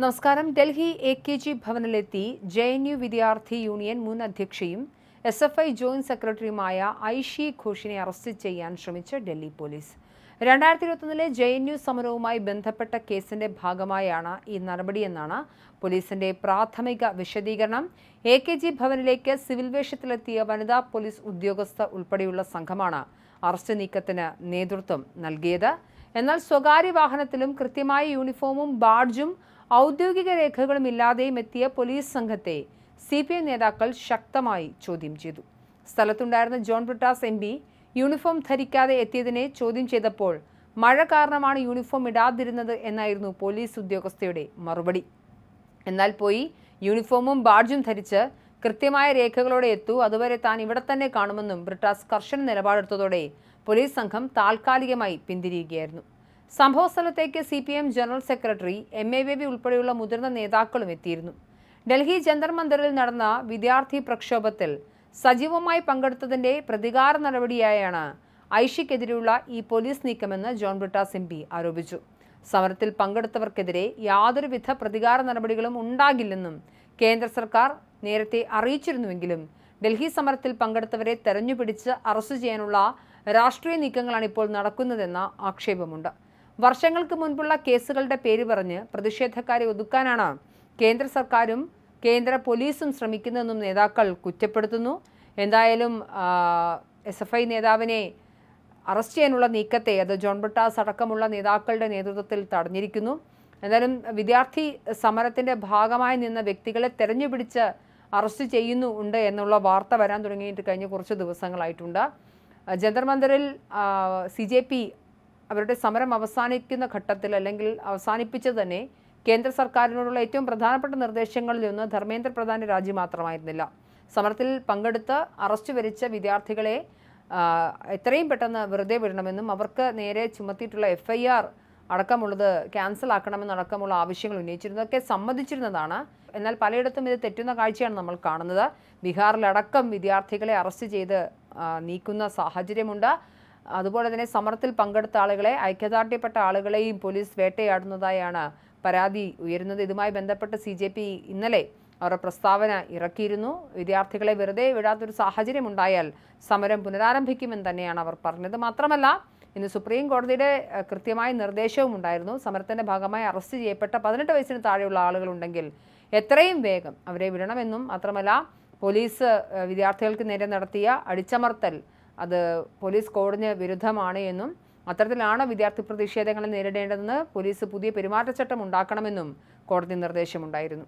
നമസ്കാരം. Delhi AKG ഭവനിലെത്തി JNU വിദ്യാർത്ഥി union മുൻ അധ്യക്ഷയും SFI ജോയിന്റ് സെക്രട്ടറിയുമായ ഐഷി ഘോഷിനെ അറസ്റ്റ് ചെയ്യാൻ ശ്രമിച്ച ഡൽഹി പോലീസ്. 2021 JNU സമരവുമായി ബന്ധപ്പെട്ട കേസിന്റെ ഭാഗമായാണ് ഈ നടപടിയെന്നാണ് പോലീസിന്റെ പ്രാഥമിക വിശദീകരണം. AKG ഭവനിലേക്ക് സിവിൽ വേഷത്തിലെത്തിയ വനിതാ പോലീസ് ഉദ്യോഗസ്ഥ ഉൾപ്പെടെയുള്ള സംഘമാണ് അറസ്റ്റ് നീക്കത്തിന് നേതൃത്വം നൽകിയത്. എന്നാൽ സ്വകാര്യ വാഹനത്തിലും കൃത്യമായ യൂണിഫോമും ബാഡ്ജും ഔദ്യോഗിക രേഖകളും ഇല്ലാതെയും എത്തിയ പോലീസ് സംഘത്തെ CPM നേതാക്കൾ ശക്തമായി ചോദ്യം ചെയ്തു. സ്ഥലത്തുണ്ടായിരുന്ന ജോൺ ബ്രിട്ടാസ് MP യൂണിഫോം ധരിക്കാതെ എത്തിയതിനെ ചോദ്യം ചെയ്തപ്പോൾ മഴ കാരണമാണ് യൂണിഫോം ഇടാതിരുന്നത് എന്നായിരുന്നു പോലീസ് ഉദ്യോഗസ്ഥയുടെ മറുപടി. എന്നാൽ പോയി യൂണിഫോമും ബാഡ്ജും ധരിച്ച് കൃത്യമായ രേഖകളോടെ എത്തൂ, അതുവരെ താൻ ഇവിടെ തന്നെ കാണുമെന്നും ബ്രിട്ടാസ് കർശന നിലപാടെടുത്തതോടെ പോലീസ് സംഘം താൽക്കാലികമായി പിന്തിരിയുകയായിരുന്നു. സംഭവ സ്ഥലത്തേക്ക് CPM general secretary MA baby ഉൾപ്പെടെയുള്ള മുതിർന്ന നേതാക്കളും എത്തിയിരുന്നു. ഡൽഹി ജന്തർ മന്ദിറിൽ നടന്ന വിദ്യാർത്ഥി പ്രക്ഷോഭത്തിൽ സജീവമായി പങ്കെടുത്തതിന്റെ പ്രതികാര നടപടിയായാണ് ഐഷിക്കെതിരെയുള്ള ഈ പോലീസ് നീക്കമെന്ന് ജോൺ ബ്രിട്ടാസ് MP ആരോപിച്ചു. സമരത്തിൽ പങ്കെടുത്തവർക്കെതിരെ യാതൊരുവിധ പ്രതികാര നടപടികളും ഉണ്ടാകില്ലെന്നും കേന്ദ്ര സർക്കാർ നേരത്തെ അറിയിച്ചിരുന്നുവെങ്കിലും ഡൽഹി സമരത്തിൽ പങ്കെടുത്തവരെ തെരഞ്ഞുപിടിച്ച് അറസ്റ്റ് ചെയ്യാനുള്ള രാഷ്ട്രീയ നീക്കങ്ങളാണ് ഇപ്പോൾ നടക്കുന്നതെന്ന ആക്ഷേപമുണ്ട്. വർഷങ്ങൾക്ക് മുൻപുള്ള കേസുകളുടെ പേര് പറഞ്ഞ് പ്രതിഷേധക്കാരെ ഒതുക്കാനാണ് കേന്ദ്ര സർക്കാരും കേന്ദ്ര പോലീസും ശ്രമിക്കുന്നതെന്നും നേതാക്കൾ കുറ്റപ്പെടുത്തുന്നു. എന്തായാലും SFI നേതാവിനെ അറസ്റ്റ് ചെയ്യാനുള്ള നീക്കത്തെ അത് ജോൺ ബ്രിട്ടാസ് അടക്കമുള്ള നേതാക്കളുടെ നേതൃത്വത്തിൽ തടഞ്ഞിരിക്കുന്നു. വിദ്യാർത്ഥി സമരത്തിന്റെ ഭാഗമായി നിന്ന വ്യക്തികളെ തെരഞ്ഞുപിടിച്ച് അറസ്റ്റ് ചെയ്യുന്നുണ്ട് എന്നുള്ള വാർത്ത വരാൻ തുടങ്ങിയിട്ട് കഴിഞ്ഞ കുറച്ച് ദിവസങ്ങളായിട്ടുണ്ട്. ജന്തർ മന്ദിറിൽ CJP അവരുടെ സമരം അവസാനിക്കുന്ന ഘട്ടത്തിൽ അല്ലെങ്കിൽ അവസാനിപ്പിച്ചത് തന്നെ കേന്ദ്ര സർക്കാരിനോടുള്ള ഏറ്റവും പ്രധാനപ്പെട്ട നിർദ്ദേശങ്ങളിലൊന്ന് ധർമ്മേന്ദ്ര പ്രധാന്റെ രാജി മാത്രമായിരുന്നില്ല. സമരത്തിൽ പങ്കെടുത്ത് അറസ്റ്റ് വരിച്ച വിദ്യാർത്ഥികളെ എത്രയും പെട്ടെന്ന് വെറുതെ വിടണമെന്നും അവർക്ക് നേരെ ചുമത്തിയിട്ടുള്ള FIR അടക്കമുള്ളത് ക്യാൻസൽ ആക്കണമെന്നടക്കമുള്ള ആവശ്യങ്ങൾ ഉന്നയിച്ചിരുന്നതൊക്കെ സമ്മതിച്ചിരുന്നതാണ്. എന്നാൽ പലയിടത്തും ഇത് തെറ്റുന്ന കാഴ്ചയാണ് നമ്മൾ കാണുന്നത്. ബീഹാറിലടക്കം വിദ്യാർത്ഥികളെ അറസ്റ്റ് ചെയ്ത് നീക്കുന്ന സാഹചര്യമുണ്ട്. അതുപോലെ തന്നെ സമരത്തിൽ പങ്കെടുത്ത ആളുകളെ, ഐക്യദാർഢ്യപ്പെട്ട ആളുകളെയും പോലീസ് വേട്ടയാടുന്നതായാണ് പരാതി ഉയരുന്നത്. ഇതുമായി ബന്ധപ്പെട്ട് CJP ഇന്നലെ അവരുടെ പ്രസ്താവന ഇറക്കിയിരുന്നു. വിദ്യാർത്ഥികളെ വെറുതെ വിടാത്തൊരു സാഹചര്യം ഉണ്ടായാൽ സമരം പുനരാരംഭിക്കുമെന്ന് തന്നെയാണ് അവർ പറഞ്ഞത്. മാത്രമല്ല, ഇന്ന് സുപ്രീം കോടതിയുടെ കൃത്യമായ നിർദ്ദേശവും ഉണ്ടായിരുന്നു. സമരത്തിന്റെ ഭാഗമായി അറസ്റ്റ് ചെയ്യപ്പെട്ട 18 വയസ്സിന് താഴെയുള്ള ആളുകളുണ്ടെങ്കിൽ എത്രയും വേഗം അവരെ വിടണമെന്നും മാത്രമല്ല പോലീസ് വിദ്യാർത്ഥികൾക്ക് നേരെ നടത്തിയ അടിച്ചമർത്തൽ അത് പോലീസ് കോഡിന് വിരുദ്ധമാണ് എന്നും അത്തരത്തിലാണ് വിദ്യാർത്ഥി പ്രതിഷേധങ്ങളെ നേരിടേണ്ടതെന്ന് പോലീസ് പുതിയ പെരുമാറ്റച്ചട്ടം ഉണ്ടാക്കണമെന്നും കോടതി നിർദ്ദേശമുണ്ടായിരുന്നു.